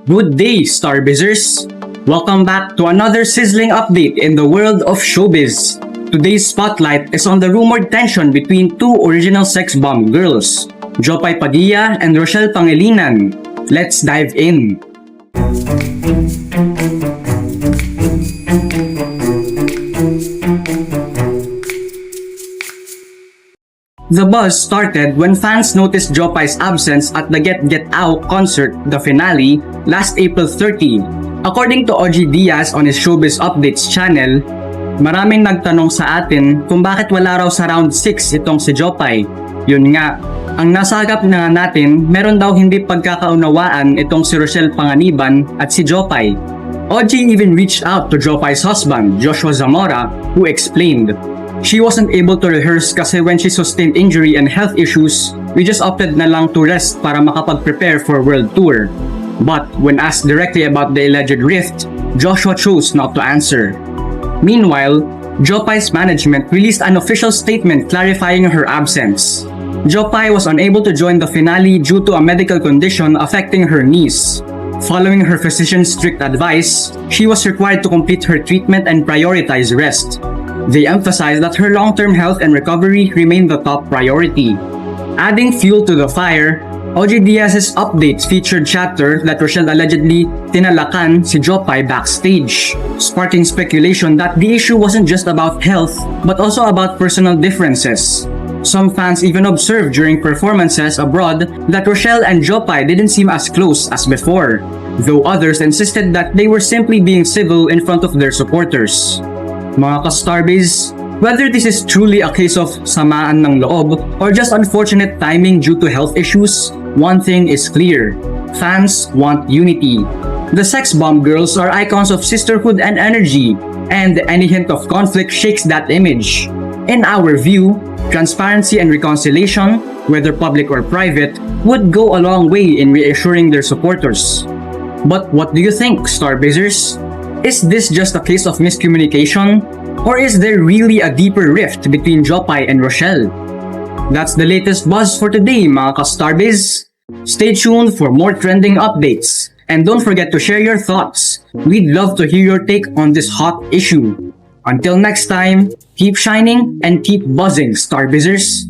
Good day, Starbizers! Welcome back to another sizzling update in the world of showbiz. Today's spotlight is on the rumored tension between two original sex bomb girls, Jopay Padilla and Rochelle Pangilinan. Let's dive in. The buzz started when fans noticed Jopay's absence at the Get Get Out concert, the finale, last April 30. According to OG Diaz on his Showbiz Updates channel, maraming nagtanong sa atin kung bakit wala raw sa round 6 itong si Jopay. Yun nga, ang nasagap na natin, meron daw hindi pagkakaunawaan itong si Rochelle Panganiban at si Jopay. OG even reached out to Jopay's husband, Joshua Zamora, who explained, "She wasn't able to rehearse kasi when she sustained injury and health issues, we just opted na lang to rest para makapag-prepare for world tour." But when asked directly about the alleged rift, Joshua chose not to answer. Meanwhile, Jopay's management released an official statement clarifying her absence. Jopay was unable to join the finale due to a medical condition affecting her knees. Following her physician's strict advice, she was required to complete her treatment and prioritize rest. They emphasized that her long-term health and recovery remain the top priority. Adding fuel to the fire, OG Diaz's updates featured chatter that Rochelle allegedly tinalakan si Jopay backstage, sparking speculation that the issue wasn't just about health but also about personal differences. Some fans even observed during performances abroad that Rochelle and Jopay didn't seem as close as before, though others insisted that they were simply being civil in front of their supporters. Mga ka-Starbiz, whether this is truly a case of samaan ng loob or just unfortunate timing due to health issues, one thing is clear. Fans want unity. The sex bomb girls are icons of sisterhood and energy, and any hint of conflict shakes that image. In our view, transparency and reconciliation, whether public or private, would go a long way in reassuring their supporters. But what do you think, Starbizers? Is this just a case of miscommunication? Or is there really a deeper rift between Jopay and Rochelle? That's the latest buzz for today, mga ka-Starbiz. Stay tuned for more trending updates. And don't forget to share your thoughts. We'd love to hear your take on this hot issue. Until next time, keep shining and keep buzzing, Starbizers.